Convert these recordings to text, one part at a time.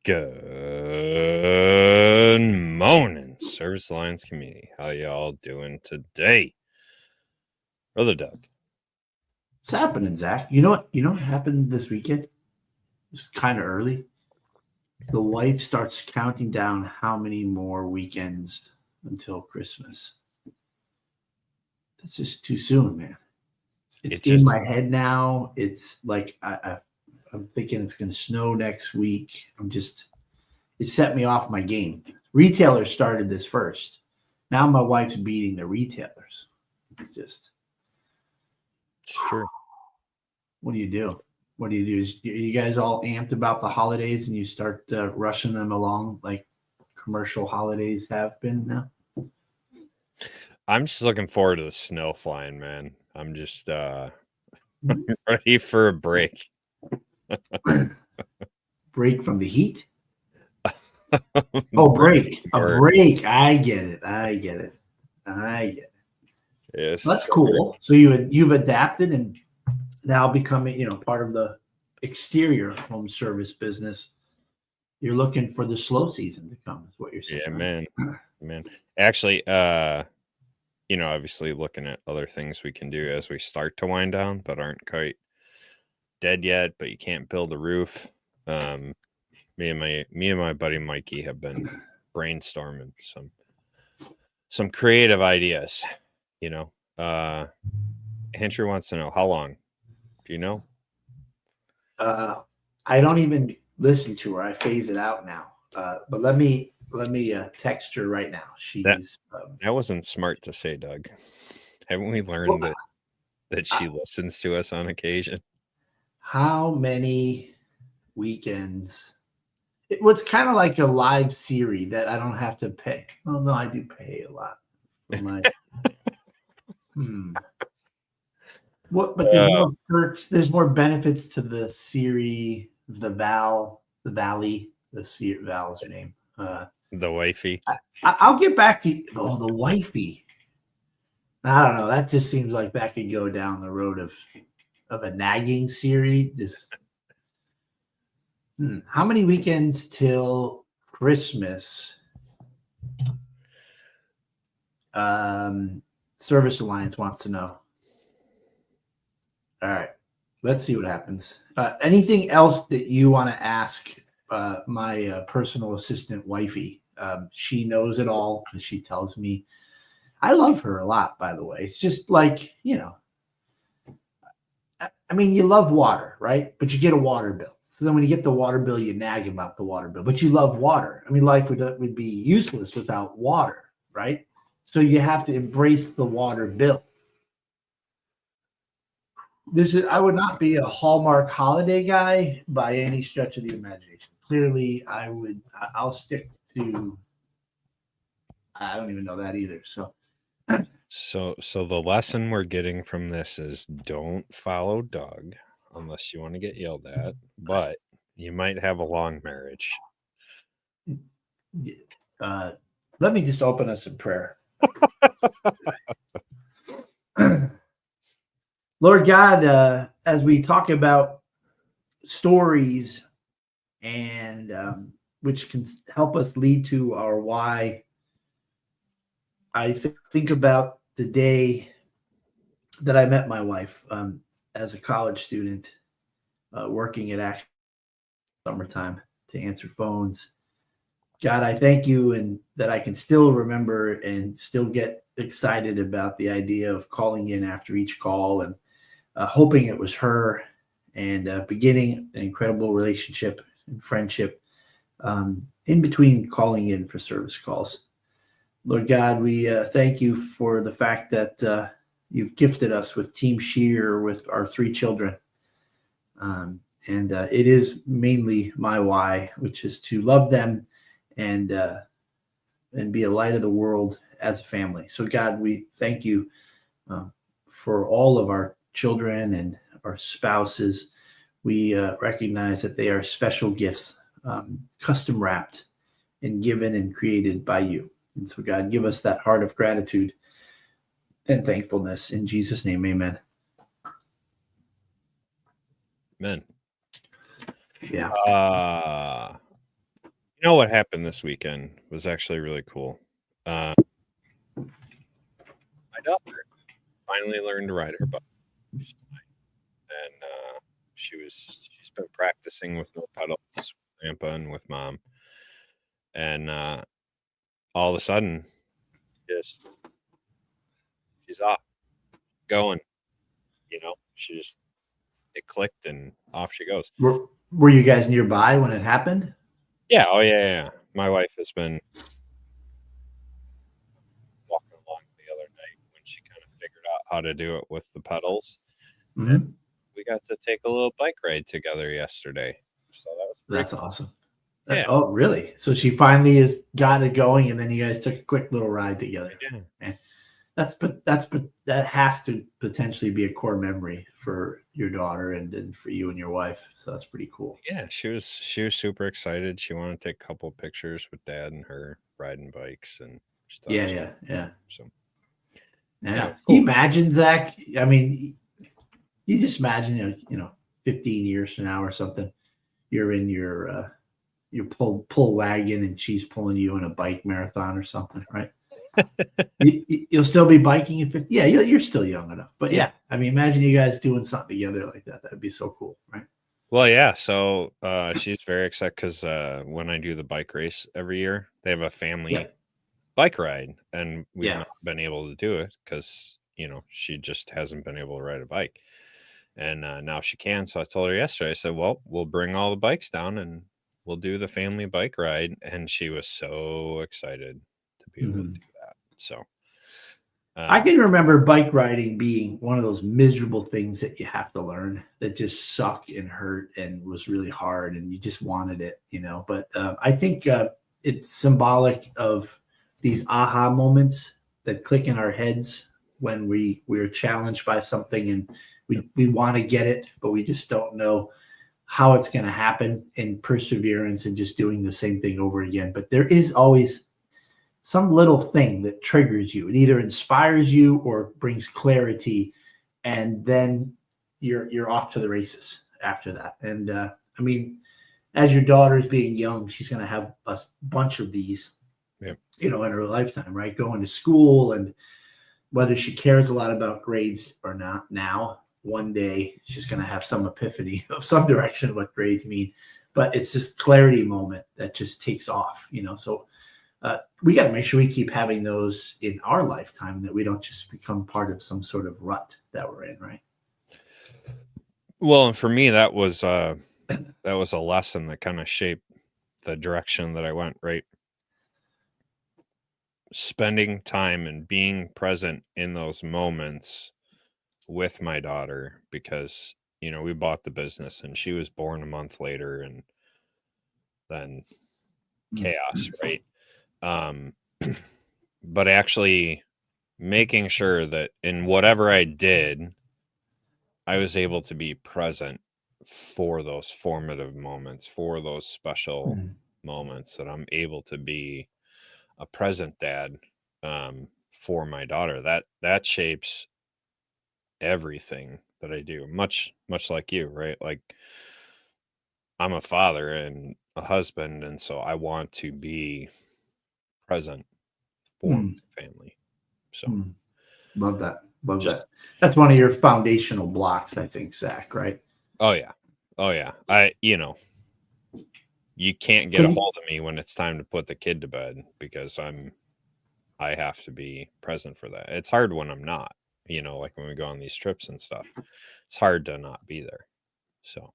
Good morning, Service Alliance community. How y'all doing today? Brother Doug. What's happening, Zach? You know what? You know what happened this weekend? It's kind of early. The wife starts counting down how many more weekends until Christmas. That's just too soon, man. It's in my head now. It's like I'm thinking it's going to snow next week. It set me off my game. Retailers started this first. Now my wife's beating the retailers. It's just Sure. What do you do? What do you do? Are you guys all amped about the holidays and you start rushing them along like commercial holidays have been now? I'm just looking forward to the snow flying, man. I'm just ready for a break. Break from the heat? Oh, break. A break. I get it. Yes. That's cool. So you've adapted and now becoming, part of the exterior home service business. You're looking for the slow season to come, is what you're saying. Yeah, man. Actually, obviously looking at other things we can do as we start to wind down, but aren't quite dead yet, but you can't build a roof. Me and my buddy Mikey have been brainstorming some creative ideas, Andrew wants to know how long. Do you know? I don't even listen to her. I phase it out now. But let me text her right now. That wasn't smart to say, Doug. Haven't we learned that she listens to us on occasion? How many weekends? It was kind of like a live Siri that I don't have to pay. Well, no, I do pay a lot for my. What? But there's more perks. There's more benefits to the Siri, the Valley. Val is her name. The wifey. I'll get back to you. Oh, the wifey. I don't know. That just seems like that could go down the road of a nagging Siri. How many weekends till Christmas? Service Alliance wants to know. All right. Let's see what happens. Anything else that you want to ask my personal assistant, wifey? She knows it all because she tells me. I love her a lot, by the way. It's just like, I mean, you love water, right? But you get a water bill. So then when you get the water bill, you nag about the water bill. But you love water. I mean, life would be useless without water, right? So you have to embrace the water bill. I would not be a Hallmark holiday guy by any stretch of the imagination. Clearly, I'll stick to, I don't even know that either. So the lesson we're getting from this is don't follow Doug unless you want to get yelled at, but you might have a long marriage. Let me just open us in prayer. Lord God, as we talk about stories and which can help us lead to our why, I think about the day that I met my wife as a college student working at Action summertime to answer phones. God, I thank you and that I can still remember and still get excited about the idea of calling in after each call and hoping it was her and beginning an incredible relationship and friendship in between calling in for service calls. Lord God, we thank you for the fact that you've gifted us with Team Shear with our 3 children. And it is mainly my why, which is to love them and be a light of the world as a family. So God, we thank you for all of our children and our spouses. We recognize that they are special gifts, custom wrapped and given and created by you. And so God, give us that heart of gratitude and thankfulness. In Jesus' name, amen. Amen. Yeah. You know what happened this weekend was actually really cool. My daughter finally learned to ride her bike, and she's been practicing with no pedals, with grandpa and with mom, and all of a sudden, just she's off going. She just it clicked and off she goes. Were you guys nearby when it happened? Yeah. Oh yeah. My wife has been walking along the other night when she kind of figured out how to do it with the pedals. Mm-hmm. And we got to take a little bike ride together yesterday. So that was That's cool. awesome. Yeah. Oh, really? So she finally has got it going, and then you guys took a quick little ride together. Yeah. Man, that has to potentially be a core memory for your daughter and for you and your wife. So that's pretty cool. Yeah, she was super excited. She wanted to take a couple pictures with dad and her riding bikes and stuff. Yeah. So yeah. Cool. You imagine, Zach? I mean, you just imagine, 15 years from now or something, you're in your pull wagon and she's pulling you in a bike marathon or something, right? You'll still be biking at 50. Yeah, you're still young enough. But yeah, I mean, imagine you guys doing something together like that. That'd be so cool, right? Well, yeah. So she's very excited because when I do the bike race every year, they have a family bike ride, and we've not been able to do it because she just hasn't been able to ride a bike, and now she can. So I told her yesterday. I said, "Well, we'll bring all the bikes down and we'll do the family bike ride," and she was so excited to be able to do that. So I can remember bike riding being one of those miserable things that you have to learn that just suck and hurt and was really hard and you just wanted it, But I think it's symbolic of these aha moments that click in our heads when we're challenged by something and we want to get it, but we just don't know how it's going to happen, and perseverance and just doing the same thing over again. But there is always some little thing that triggers you. It either inspires you or brings clarity, and then you're off to the races after that. And I mean, as your daughter's being young, she's going to have a bunch of these, in her lifetime, right? Going to school, and whether she cares a lot about grades or not now, one day she's going to have some epiphany of some direction what grades mean. But it's this clarity moment that just takes off, So we got to make sure we keep having those in our lifetime, that we don't just become part of some sort of rut that we're in, right? Well, and for me, that was a lesson that kind of shaped the direction that I went, right? Spending time and being present in those moments with my daughter, because we bought the business and she was born a month later, and then chaos, right? But actually making sure that in whatever I did, I was able to be present for those formative moments, for those special moments, that I'm able to be a present dad for my daughter. That shapes everything that I do, much like you, right? Like, I'm a father and a husband, and so I want to be present for my family. So love that. That. That's one of your foundational blocks, I think, Zach, right? Oh yeah. You can't get a hold of me when it's time to put the kid to bed, because I have to be present for that. It's hard when I'm not, like when we go on these trips and stuff, it's hard to not be there. So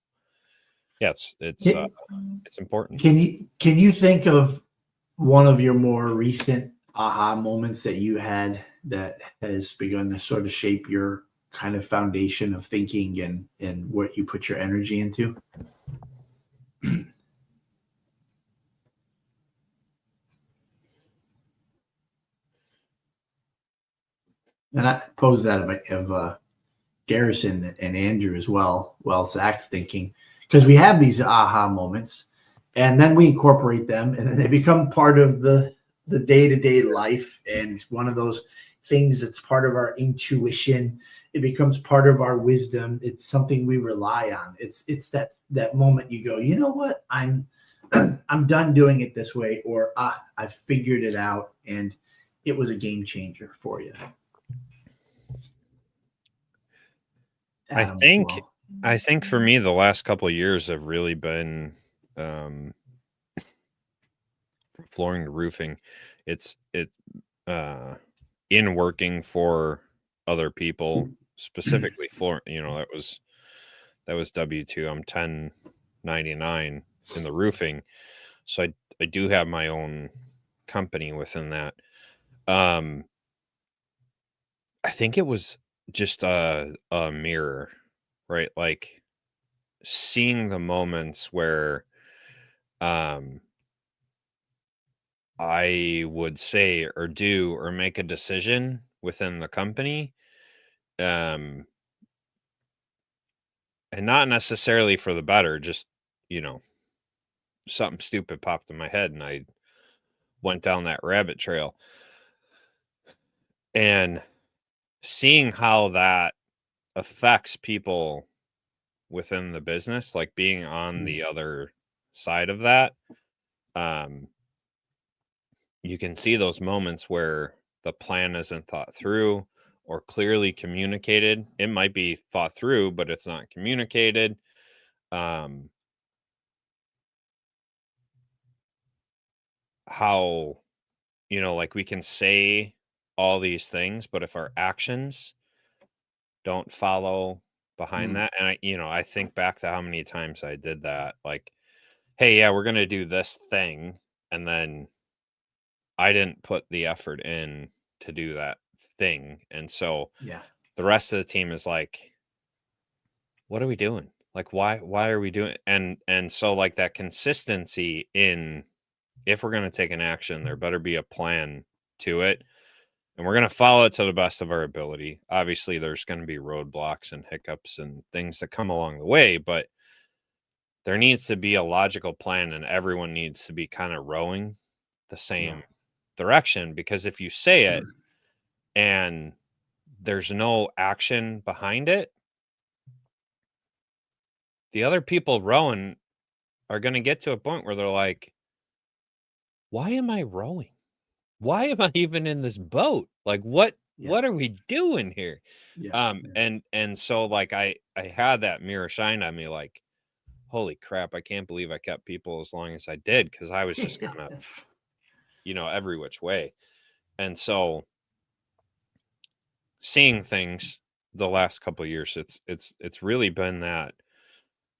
yeah, it's important. Can you think of one of your more recent aha moments that you had that has begun to sort of shape your kind of foundation of thinking and what you put your energy into? And I pose that of Garrison and Andrew as well, while Zach's thinking, because we have these aha moments and then we incorporate them and then they become part of the day-to-day life. And one of those things that's part of our intuition, it becomes part of our wisdom. It's something we rely on. It's that moment you go, you know what? I'm I'm done doing it this way, or I figured it out and it was a game changer for you? I Adam as think well. I think for me the last couple of years have really been flooring to roofing. It's in working for other people, specifically floor, that was W2. I'm 1099 in the roofing. So I do have my own company within that. I think it was just a mirror, right? Like seeing the moments where I would say or do or make a decision within the company, and not necessarily for the better, just, something stupid popped in my head and I went down that rabbit trail. And seeing how that affects people within the business, like being on the other side of that, um, you can see those moments where the plan isn't thought through or clearly communicated. It might be thought through, but it's not communicated. How, like we can say all these things, but if our actions don't follow behind that, and I think back to how many times I did that, like, hey, yeah, we're going to do this thing. And then I didn't put the effort in to do that thing. And so Yeah. the rest of the team is like, what are we doing? Like, why are we doing? And so like that consistency in, if we're going to take an action, there better be a plan to it. And we're going to follow it to the best of our ability. Obviously, there's going to be roadblocks and hiccups and things that come along the way, but there needs to be a logical plan and everyone needs to be kind of rowing the same direction, because if you say it and there's no action behind it, the other people rowing are going to get to a point where they're like, why am I rowing? Why am I even in this boat? Like, what are we doing here? And so like I had that mirror shine on me, like, holy crap, I can't believe I kept people as long as I did, because I was just kind of, every which way. And so seeing things the last couple of years, it's really been that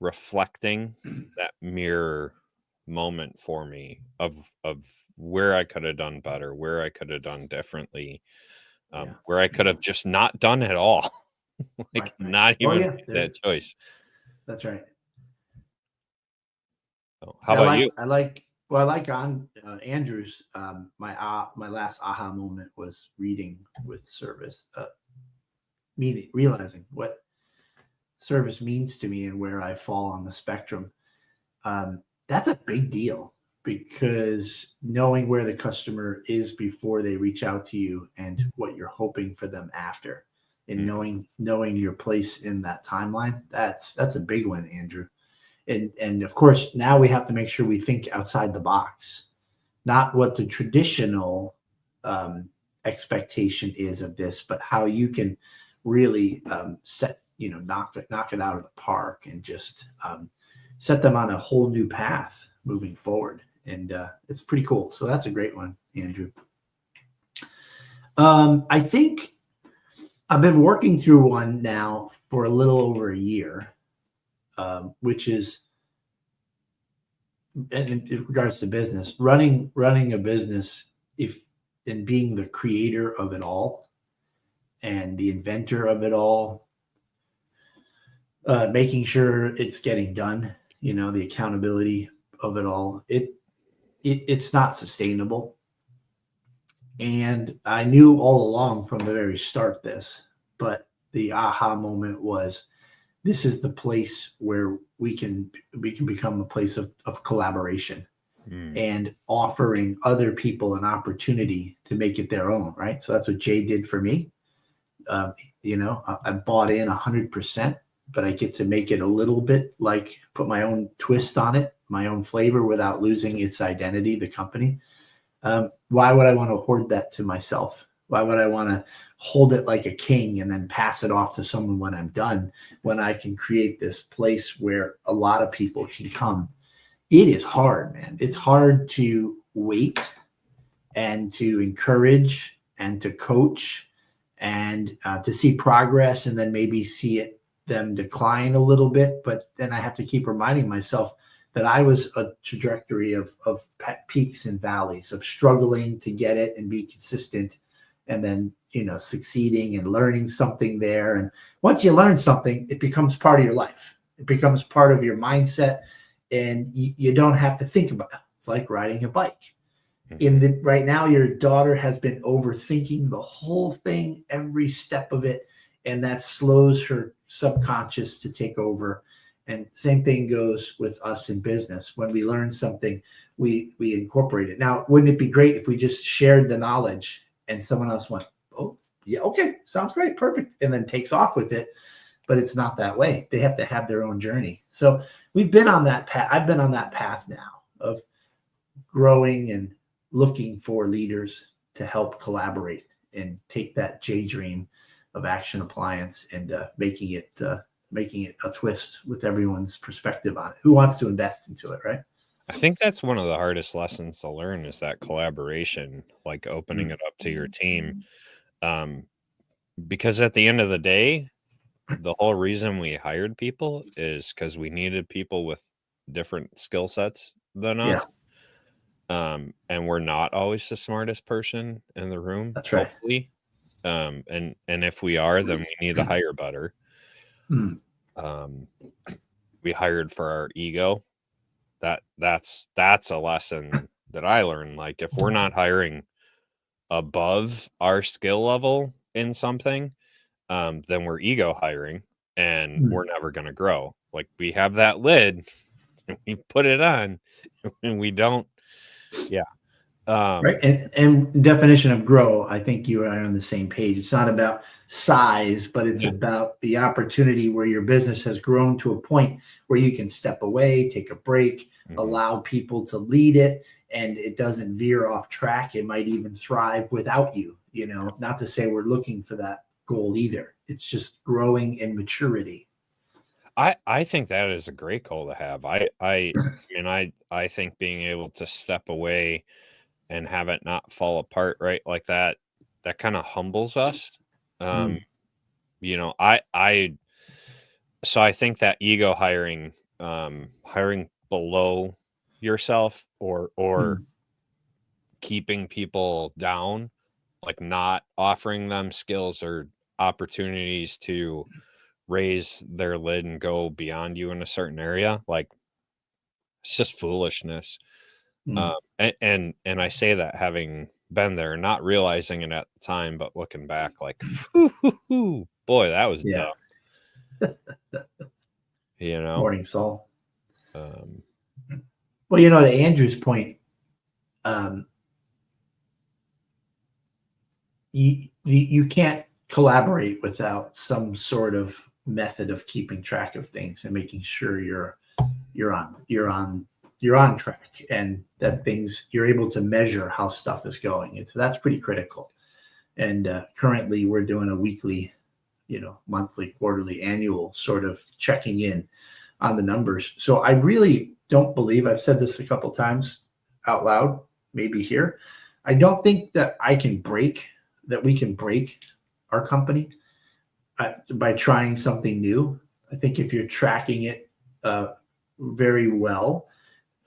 reflecting, that mirror moment for me of where I could have done better, where I could have done differently, where I could have just not done it all. Like not even make that choice. That's right. So, how about you? I like on Andrew's. My last aha moment was reading with service, realizing what service means to me and where I fall on the spectrum. That's a big deal, because knowing where the customer is before they reach out to you and what you're hoping for them after, and knowing your place in that timeline, that's a big one, Andrew. And of course, now we have to make sure we think outside the box, not what the traditional expectation is of this, but how you can really knock it out of the park and just set them on a whole new path moving forward. And it's pretty cool. So that's a great one, Andrew. I think I've been working through one now for a little over a year, which is, in regards to business, running a business, and being the creator of it all and the inventor of it all, making sure it's getting done, the accountability of it all, it's not sustainable. And I knew all along from the very start but the aha moment was, this is the place where we can become a place of collaboration and offering other people an opportunity to make it their own. Right. So that's what Jay did for me. I bought in 100%, but I get to make it a little bit, like put my own twist on it, my own flavor without losing its identity, the company. Why would I want to hoard that to myself? Why would I want to hold it like a king and then pass it off to someone when I'm done, when I can create this place where a lot of people can come? It is hard, man. It's hard to wait and to encourage and to coach and to see progress, and then maybe see them decline a little bit. But then I have to keep reminding myself that I was a trajectory of peaks and valleys, of struggling to get it and be consistent, and then, succeeding and learning something there. And once you learn something, it becomes part of your life. It becomes part of your mindset, and you don't have to think about it. It's like riding a bike. Right now, your daughter has been overthinking the whole thing, every step of it, and that slows her subconscious to take over. And same thing goes with us in business. When we learn something, we incorporate it. Now, wouldn't it be great if we just shared the knowledge and someone else went, "Oh, yeah, okay, sounds great, perfect," and then takes off with it? But it's not that way. They have to have their own journey. So we've been on that path. I've been on that path now of growing and looking for leaders to help collaborate and take that J Dream of Action Appliance and making it a twist with everyone's perspective on it. Who wants to invest into it, right? I think that's one of the hardest lessons to learn, is that collaboration, like opening it up to your team. Because at the end of the day, the whole reason we hired people is because we needed people with different skill sets than us. And we're not always the smartest person in the room. That's right. Hopefully. And if we are, then we need to hire better. We hired for our ego. That's a lesson that I learned. Like, if we're not hiring above our skill level in something, then we're ego hiring, and we're never going to grow. Like, we have that lid and we put it on and we don't. Yeah. Right. And definition of grow, I think you and I are on the same page. It's not about size, but it's about the opportunity where your business has grown to a point where you can step away, take a break, allow people to lead it, and it doesn't veer off track. It might even thrive without you. Not to say we're looking for that goal either. It's just growing in maturity. I think that is a great goal to have. I think being able to step away and have it not fall apart, right, like that kind of humbles us. So I think that ego hiring, hiring below yourself, or keeping people down, like not offering them skills or opportunities to raise their lid and go beyond you in a certain area, like, it's just foolishness. And I say that having been there, not realizing it at the time, but looking back, like, boy, that was dumb. Morning, Saul. Well, to Andrew's point, you can't collaborate without some sort of method of keeping track of things and making sure you're on track, and that you're able to measure how stuff is going. And so that's pretty critical. And currently we're doing a weekly, monthly, quarterly, annual sort of checking in on the numbers. So I really don't believe, I've said this a couple times out loud, maybe here, I don't think that we can break our company by trying something new. I think if you're tracking it very well,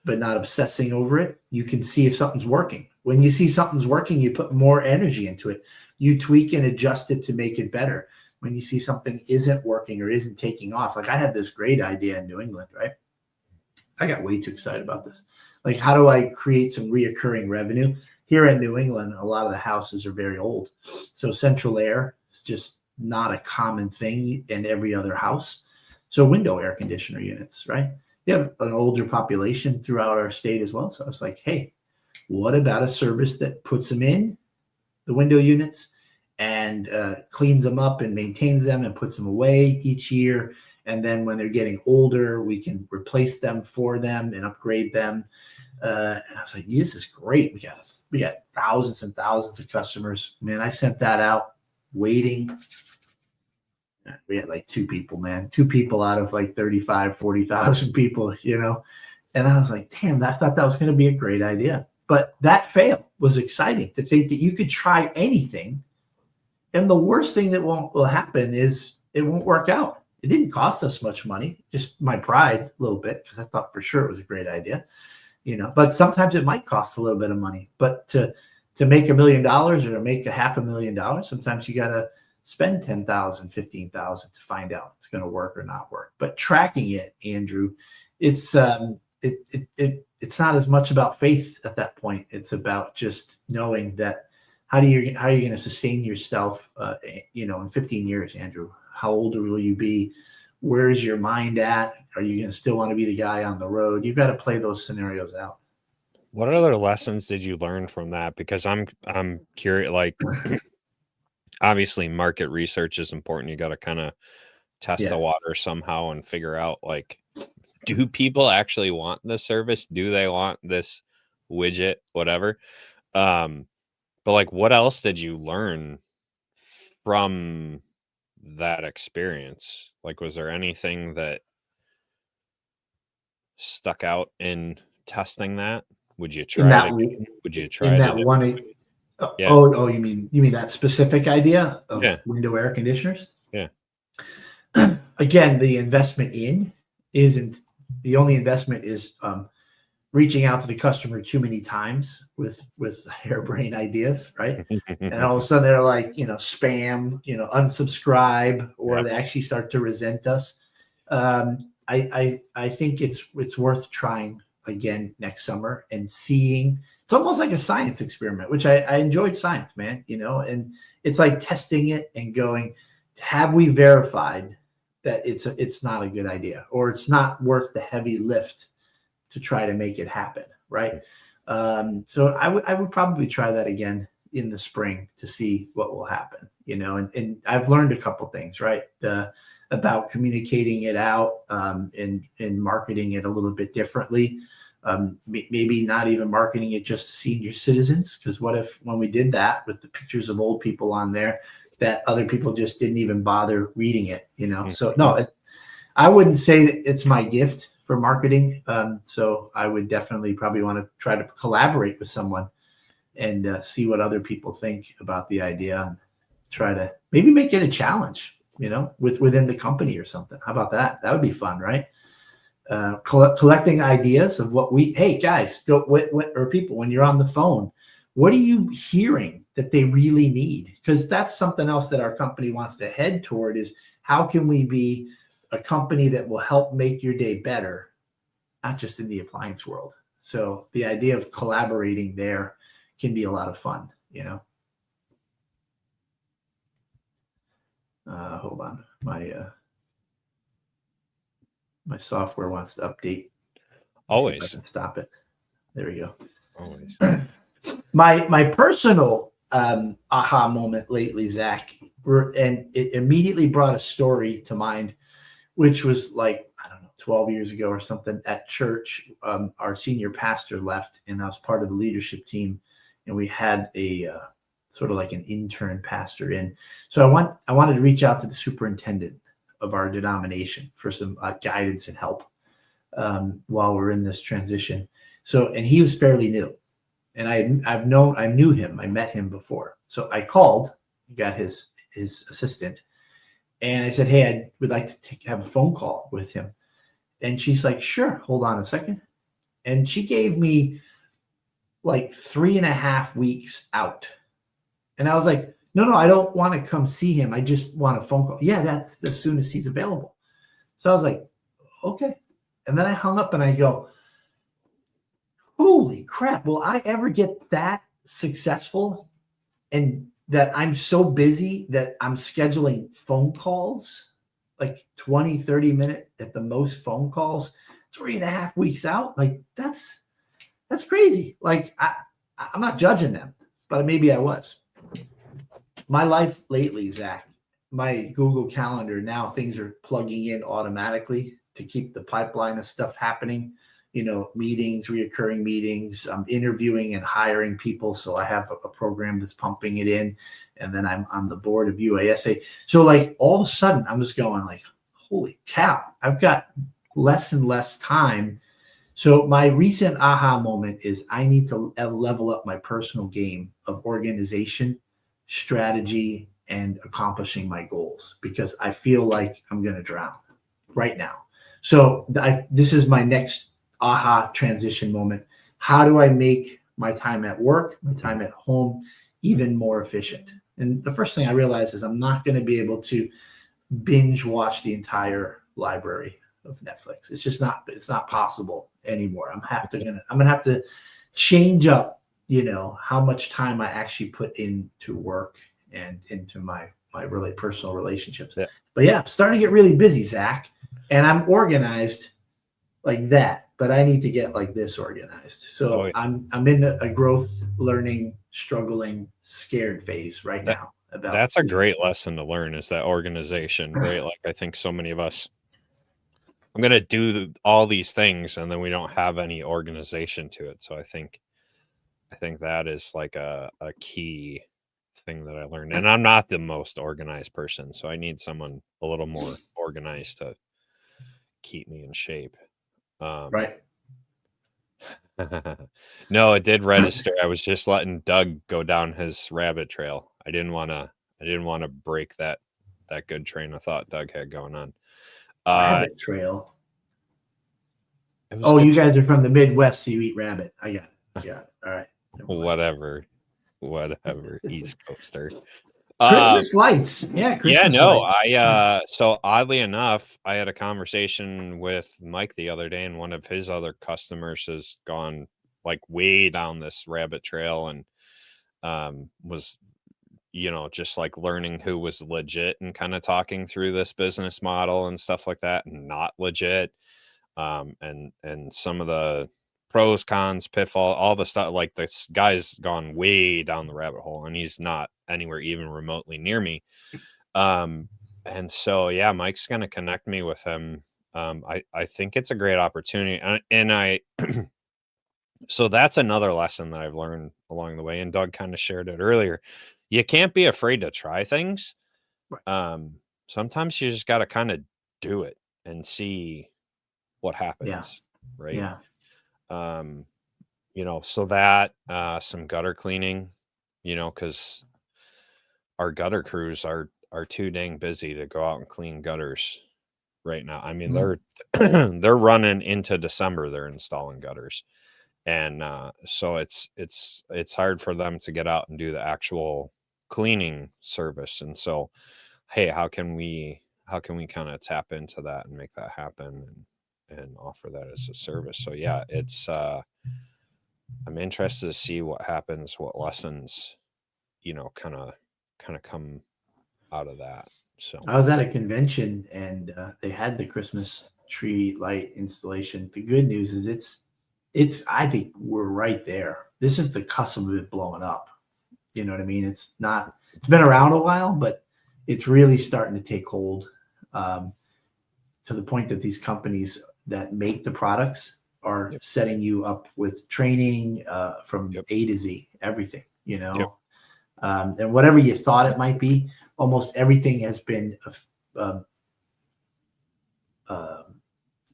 but not obsessing over it, you can see if something's working. When you see something's working, you put more energy into it. You tweak and adjust it to make it better. When you see something isn't working or isn't taking off, like I had this great idea in New England, right? I got way too excited about this. Like, how do I create some reoccurring revenue? Here in New England, a lot of the houses are very old. So central air is just not a common thing in every other house. So window air conditioner units, right? You have an older population throughout our state as well. So I was like, hey, what about a service that puts them in the window units and cleans them up and maintains them and puts them away each year And then when they're getting older, we can replace them for them and upgrade them. And I was like, this is great. We got thousands and thousands of customers. Man, I sent that out waiting. We had like 2 people, man, 2 people out of like 35, 40,000 people, you know? And I was like, damn, I thought that was going to be a great idea. But that fail was exciting to think that you could try anything. And the worst thing that will happen is it won't work out. It didn't cost us much money, just my pride a little bit, because I thought for sure it was a great idea, you know, but sometimes it might cost a little bit of money. But to make $1 million or to make $500,000, sometimes you got to spend 10,000, 15,000 to find out it's going to work or not work. But tracking it, Andrew, it's not as much about faith at that point. It's about just knowing that how are you going to sustain yourself, you know, in 15 years, Andrew? How old will you be? Where's your mind at? Are you going to still want to be the guy on the road? You've got to play those scenarios out. What other lessons did you learn from that? Because I'm curious, like, obviously market research is important. You got to kind of test the water somehow and figure out, like, do people actually want this service? Do they want this widget, whatever? But like, what else did you learn from that experience? Like, was there anything that stuck out in testing that? Would you try it again? Would you try in it that one? Yeah. Oh, you mean that specific idea of window air conditioners? Yeah. Again, the investment isn't the only investment is reaching out to the customer too many times with harebrained ideas, right? And all of a sudden they're like, you know, spam, you know, unsubscribe, or they actually start to resent us. I think it's worth trying again next summer and seeing. It's almost like a science experiment, which I enjoyed science, man, you know, and it's like testing it and going, have we verified that it's not a good idea, or it's not worth the heavy lift to try to make it happen, right? So I would probably try that again in the spring to see what will happen, you know, and I've learned a couple things, right? About communicating it out and marketing it a little bit differently. Maybe not even marketing it just to senior citizens, because what if when we did that with the pictures of old people on there, that other people just didn't even bother reading it, you know? So no, I wouldn't say that it's my gift for marketing. So I would definitely probably want to try to collaborate with someone and see what other people think about the idea and try to maybe make it a challenge, you know, within the company or something. How about that? That would be fun, right? Collecting ideas of hey guys, or people, when you're on the phone, what are you hearing that they really need? Because that's something else that our company wants to head toward, is how can we be a company that will help make your day better, not just in the appliance world. So the idea of collaborating there can be a lot of fun, you know. Hold on, my software wants to update. Always. I can stop it. There we go. Always. My personal aha moment lately, Zach, and it immediately brought a story to mind, which was like, I don't know, 12 years ago or something at church. Our senior pastor left, and I was part of the leadership team, and we had a sort of like an intern pastor in. So I wanted to reach out to the superintendent of our denomination for some guidance and help while we're in this transition. So, and he was fairly new, and I knew him. I met him before. So I called, got his assistant, and I said, hey, I would like to have a phone call with him. And she's like, sure, hold on a second. And she gave me like 3.5 weeks out. And I was like, no, I don't want to come see him. I just want a phone call. Yeah, that's as soon as he's available. So I was like, okay. And then I hung up and I go, holy crap. Will I ever get that successful? And that I'm so busy that I'm scheduling phone calls, like 20, 30 minute at the most phone calls, 3.5 weeks out. Like that's crazy. Like I'm not judging them, but maybe I was. My life lately, Zach, my Google Calendar, now things are plugging in automatically to keep the pipeline of stuff happening. Meetings, reoccurring meetings. I'm interviewing and hiring people, so I have a program that's pumping it in, and then I'm on the board of UASA. So like all of a sudden, I'm just going like, holy cow! I've got less and less time. So my recent aha moment is I need to level up my personal game of organization, strategy, and accomplishing my goals, because I feel like I'm going to drown right now. So this is my next aha transition moment. How do I make my time at work, my time at home, even more efficient? And the first thing I realized is I'm not going to be able to binge watch the entire library of Netflix. It's not possible anymore. I'm gonna have to change up, how much time I actually put into work and into my really personal relationships. Yeah. But yeah, I'm starting to get really busy, Zach, and I'm organized like that, but I need to get like this organized. So I'm in a growth, learning, struggling, scared phase right now. That's a great lesson to learn, is that organization, right? Like I think so many of us, I'm going to do all these things and then we don't have any organization to it. So I think that is like a key thing that I learned. And I'm not the most organized person, so I need someone a little more organized to keep me in shape. Right. No, it did register. I was just letting Doug go down his rabbit trail. I didn't want to break that good train of thought Doug had going on. Rabbit trail. Oh, you guys are from the Midwest, so you eat rabbit. I got it. Yeah. All right. Whatever. East Coaster. Christmas lights. Yeah. Christmas lights. So oddly enough, I had a conversation with Mike the other day, and one of his other customers has gone like way down this rabbit trail and was, just like learning who was legit and kind of talking through this business model and stuff like that, and not legit. And some of the pros, cons, pitfall, all the stuff. Like this guy's gone way down the rabbit hole, and he's not anywhere even remotely near me. And so yeah, Mike's gonna connect me with him. I think it's a great opportunity, and I so that's another lesson that I've learned along the way, and Doug kind of shared it earlier. You can't be afraid to try things. Sometimes you just got to kind of do it and see what happens. Right. Yeah. So that some gutter cleaning, because our gutter crews are too dang busy to go out and clean gutters right now. I mean, they're running into December, they're installing gutters. And so it's hard for them to get out and do the actual cleaning service. And so, hey, how can we kind of tap into that and make that happen and offer that as a service? So yeah, it's I'm interested to see what happens, what lessons, kind of come out of that. So I was at a convention and they had the Christmas tree light installation. The good news is it's I think we're right there. This is the cusp of it blowing up. You know what I mean? It's been around a while, but it's really starting to take hold, to the point that these companies that make the products are setting you up with training from A to Z, everything, and whatever you thought it might be, almost everything has been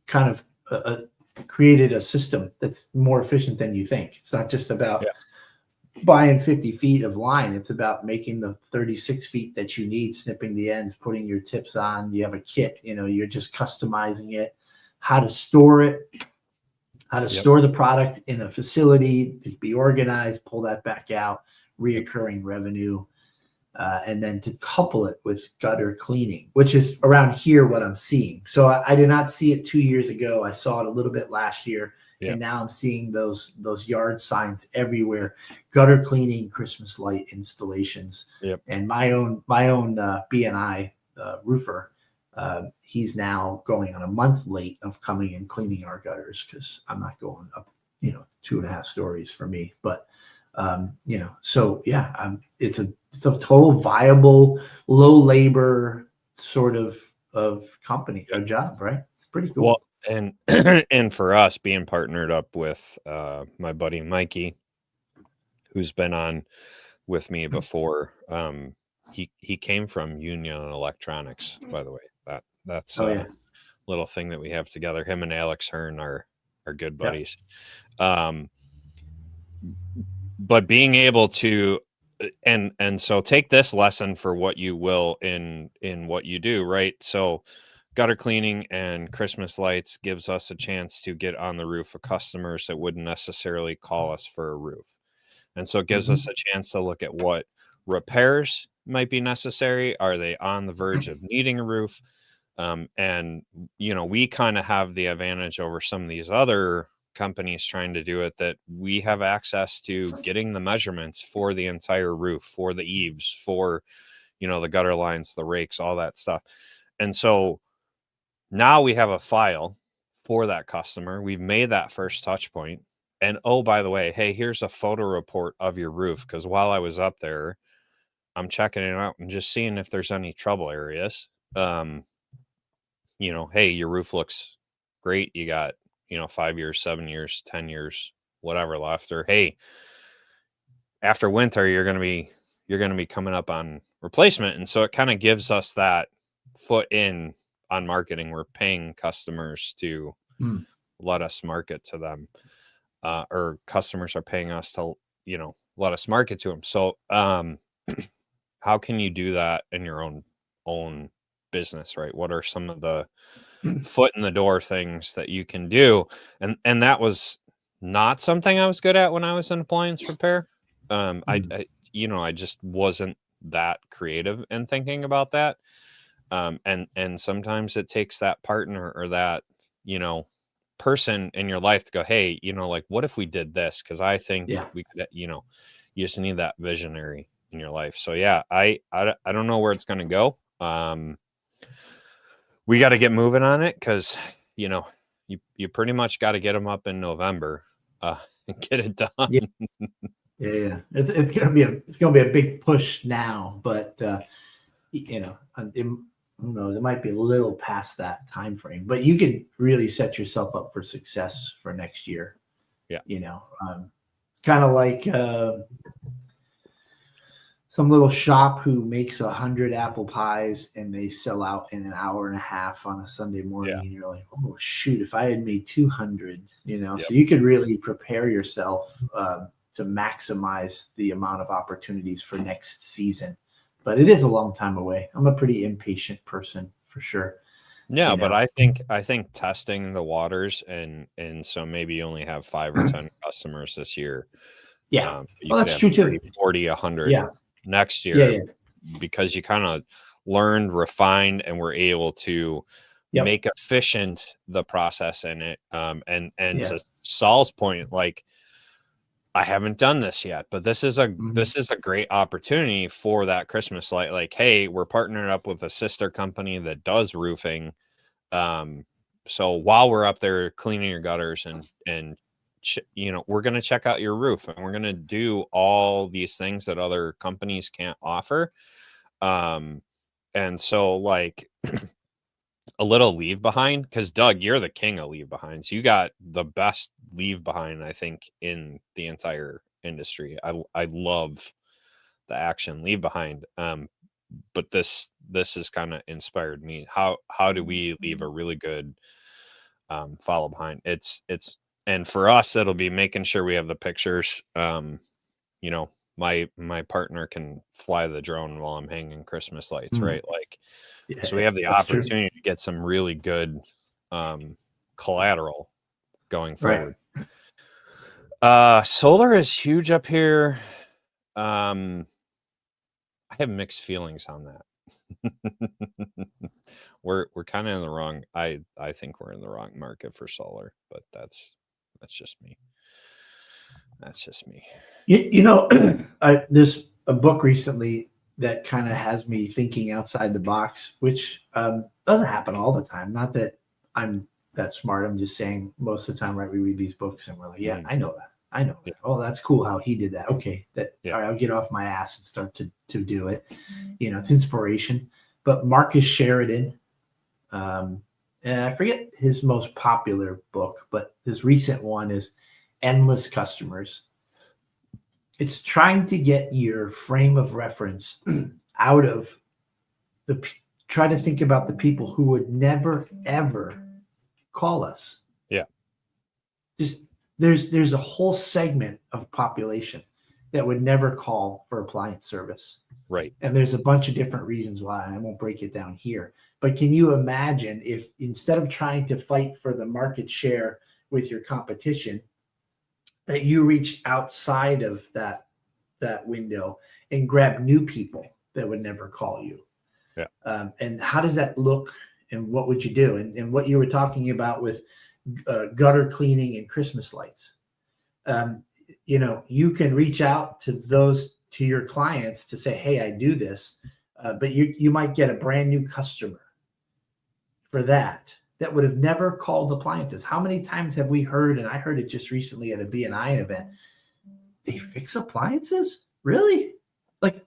kind of created a system that's more efficient than you think. It's not just about buying 50 feet of line. It's about making the 36 feet that you need, snipping the ends, putting your tips on. You have a kit, you're just customizing it, how to store it, how to store the product in a facility to be organized, pull that back out, reoccurring revenue, and then to couple it with gutter cleaning, which is around here what I'm seeing. So I did not see it 2 years ago. I saw it a little bit last year. And now I'm seeing those yard signs everywhere, gutter cleaning, Christmas light installations. And my own BNI roofer, he's now going on a month late of coming and cleaning our gutters because I'm not going up, 2.5 stories for me. But so yeah, it's it's a total viable, low labor sort of company or job, right? It's pretty cool. Well, and and for us being partnered up with my buddy Mikey, who's been on with me before, he came from Union Electronics, by the way. That's Oh yeah. little thing that we have together. Him and Alex Hearn are good Yep. buddies. But being able to and so take this lesson for what you will in what you do, right? So gutter cleaning and Christmas lights gives us a chance to get on the roof of customers that wouldn't necessarily call us for a roof. And so it gives us a chance to look at what repairs might be necessary. Are they on the verge of needing a roof? And, you know, we kind of have the advantage over some of these other companies trying to do it, that we have access to getting the measurements for the entire roof, for the eaves, for, you know, the gutter lines, the rakes, all that stuff. And so now we have a file for that customer. We've made that first touch point. And oh, by the way, hey, here's a photo report of your roof. Because while I was up there, I'm checking it out and just seeing if there's any trouble areas. You know, hey, your roof looks great. You got, you know, 5 years, 7 years, 10 years, whatever left. Or hey, after winter, you're going to be coming up on replacement. And so it kind of gives us that foot in on marketing. We're paying customers to let us market to them, or customers are paying us to, you know, let us market to them. So how can you do that in your own business, right? What are some of the foot in the door things that you can do? And that was not something I was good at when I was in appliance repair. I you know, I just wasn't that creative in thinking about that. And sometimes it takes that partner or that, you know, person in your life to go, hey, you know, like, what if we did this? Because I think we could, you know, you just need that visionary in your life. So yeah, I don't know where it's going to go. We got to get moving on it, because, you know, you pretty much got to get them up in November and get it done. Yeah. It's gonna be a big push now, but you know, who knows? It might be a little past that time frame, but you could really set yourself up for success for next year. Yeah, you know, it's kind of like some little shop who makes 100 apple pies and they sell out in an hour and a half on a Sunday morning. And you're like, oh shoot, if I had made 200, you know. So you could really prepare yourself to maximize the amount of opportunities for next season. But it is a long time away. I'm a pretty impatient person for sure. Yeah, but I think testing the waters, and so maybe you only have 5 or 10 customers this year. Yeah, well, that's true too. 40, 100 next year, because you kind of learned, refined, and were able to make efficient the process in it. And to Saul's point, like, I haven't done this yet, but this is a great opportunity for that Christmas light. Like, hey, we're partnering up with a sister company that does roofing. So while we're up there cleaning your gutters and you know, we're going to check out your roof, and we're going to do all these things that other companies can't offer. And so, like, a little leave behind, because Doug, you're the king of leave behinds. You got the best leave behind, I think, in the entire industry. I love the action leave behind. But this has kind of inspired me. How do we leave a really good follow behind? It's and for us, it'll be making sure we have the pictures. You know, my partner can fly the drone while I'm hanging Christmas lights, right? Like, so we have the opportunity to get some really good collateral going forward. Solar is huge up here. I have mixed feelings on that. We're kind of in the wrong. I think we're in the wrong market for solar, but that's just me. That's just me. You know, there's a book recently that kind of has me thinking outside the box, which doesn't happen all the time. Not that I'm that smart. I'm just saying most of the time, right? We read these books and we're like, yeah, I know that. I know. Yeah. Oh, that's cool how he did that. Okay, that Yeah. all right, I'll get off my ass and start to do it. It's inspiration. But Marcus Sheridan, and I forget his most popular book, but his recent one is Endless Customers. It's trying to get your frame of reference out of try to think about the people who would never ever call us. Yeah. Just there's a whole segment of population that would never call for appliance service. Right. And there's a bunch of different reasons why, and I won't break it down here. But can you imagine if instead of trying to fight for the market share with your competition, that you reached outside of that window and grabbed new people that would never call you? Yeah. And how does that look? And what would you do? And what you were talking about with gutter cleaning and Christmas lights. You can reach out to your clients to say, hey, I do this, but you might get a brand new customer for that would have never called appliances. How many times have we heard, and I heard it just recently at a BNI event, they fix appliances? Really? Like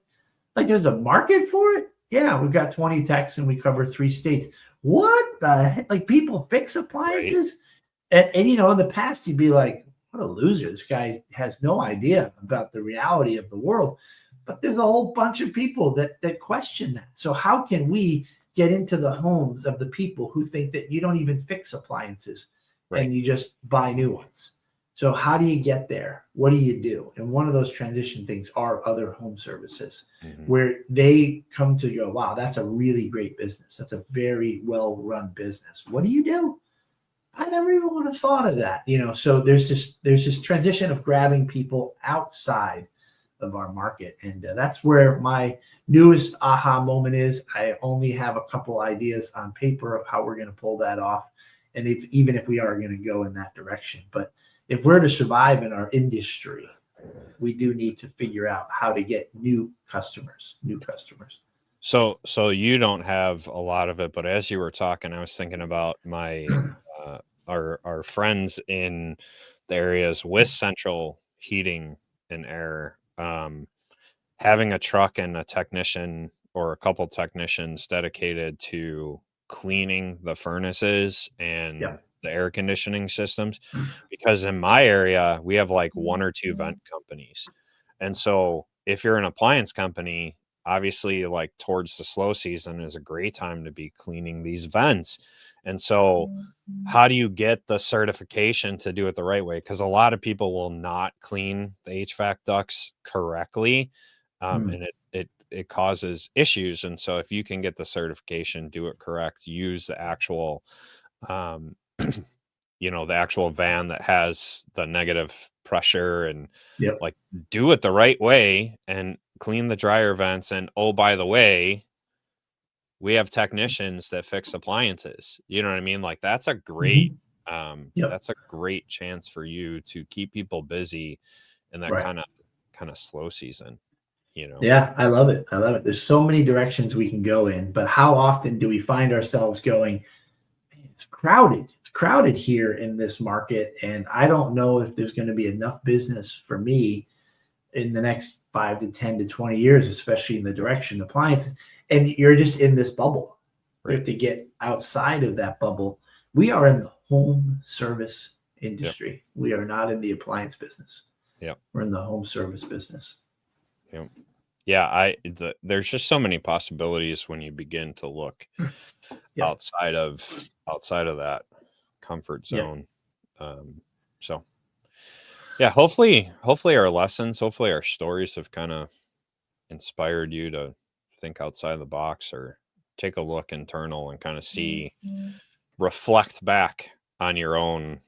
there's a market for it? Yeah, we've got 20 techs and we cover 3 states. What the heck? Like, people fix appliances? Right. And in the past, you'd be like, what a loser. This guy has no idea about the reality of the world. But there's a whole bunch of people that question that. So how can we get into the homes of the people who think that you don't even fix appliances, right, and you just buy new ones? So how do you get there? What do you do? And one of those transition things are other home services, where they come to go, wow, that's a really great business. That's a very well-run business. What do you do? I never even would have thought of that. So there's this transition of grabbing people outside of our market. And that's where my newest aha moment is. I only have a couple ideas on paper of how we're going to pull that off. And even if we are going to go in that direction, but if we're to survive in our industry, we do need to figure out how to get new customers. So you don't have a lot of it, but as you were talking, I was thinking about my our friends in the areas with central heating and air, having a truck and a technician or a couple technicians dedicated to cleaning the furnaces and the air conditioning systems, because in my area we have like 1 or 2 vent companies. And so if you're an appliance company, obviously like towards the slow season is a great time to be cleaning these vents. And so how do you get the certification to do it the right way? Because a lot of people will not clean the HVAC ducts correctly, and it causes issues. And so if you can get the certification, do it correct, use the actual the actual van that has the negative pressure, and like do it the right way and clean the dryer vents. And oh, by the way, we have technicians that fix appliances. You know what I mean? Like, that's a great that's a great chance for you to keep people busy in that kind of slow season. Yeah, I love it. There's so many directions we can go in, but how often do we find ourselves going, it's crowded here in this market, and I don't know if there's going to be enough business for me in the next 5 to 10 to 20 years, especially in the direction of appliances. And you're just in this bubble. You have to get outside of that bubble. We are in the home service industry. We are not in the appliance business. We're in the home service business. There's just so many possibilities when you begin to look outside of that comfort zone. Hopefully our lessons, hopefully our stories have kind of inspired you to think outside the box, or take a look internal and kind of reflect back on your own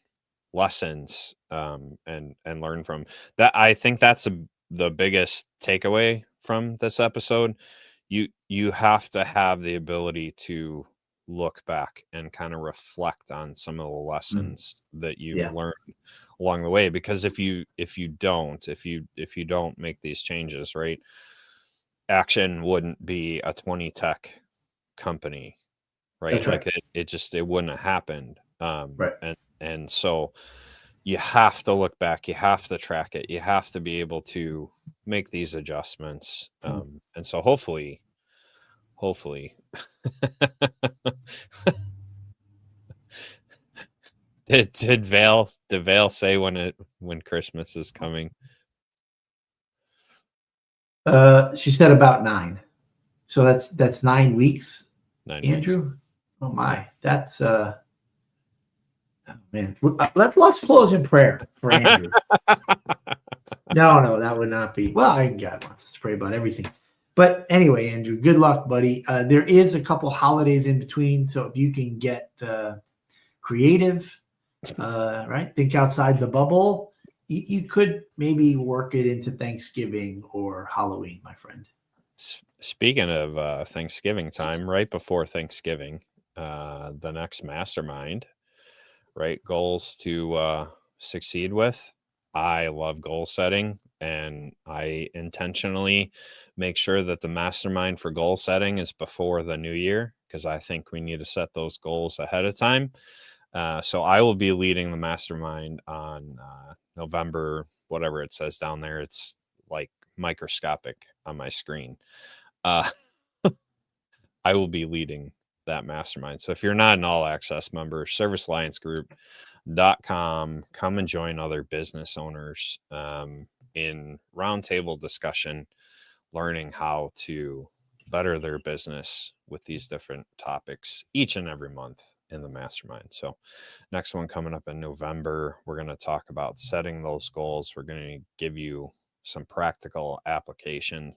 lessons, and learn from that. I think that's the biggest takeaway from this episode. You have to have the ability to look back and kind of reflect on some of the lessons that you learned along the way, because if you don't make these changes, right, Action wouldn't be a 20 tech company, right? Like it wouldn't have happened. And so you have to look back, you have to track it, you have to be able to make these adjustments. And so hopefully did Vale say when Christmas is coming? She said about 9. So that's 9 weeks. 9 Andrew? weeks. Oh my, that's oh man. Let's close in prayer for Andrew. No, that would not be. Well, God wants us to pray about everything. But anyway, Andrew, good luck, buddy. There is a couple holidays in between, so if you can get creative, right? Think outside the bubble. You could maybe work it into Thanksgiving or Halloween, my friend. Speaking of Thanksgiving time, right before Thanksgiving, the next mastermind, right? Goals to succeed with. I love goal setting, and I intentionally make sure that the mastermind for goal setting is before the new year, because I think we need to set those goals ahead of time. So I will be leading the mastermind on November, whatever it says down there. It's like microscopic on my screen. I will be leading that mastermind. So if you're not an all access member, servicealliancegroup.com, come and join other business owners in roundtable discussion, learning how to better their business with these different topics each and every month in the mastermind. So next one coming up in November, we're going to talk about setting those goals. We're going to give you some practical application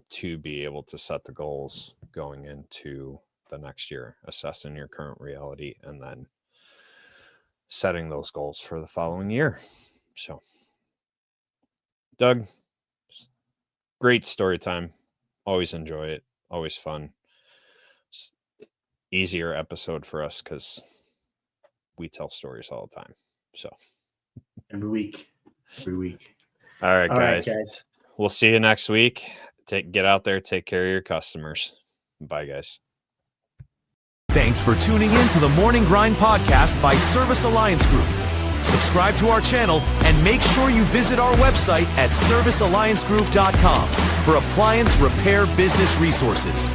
to be able to set the goals going into the next year, assessing your current reality, and then setting those goals for the following year. So, Doug, great story time. Always enjoy it. Always fun. It's easier episode for us because we tell stories all the time. So every week. All right, guys. We'll see you next week. Get out there, take care of your customers. Bye, guys. Thanks for tuning in to the Morning Grind podcast by Service Alliance Group. Subscribe to our channel and make sure you visit our website at servicealliancegroup.com for appliance repair business resources.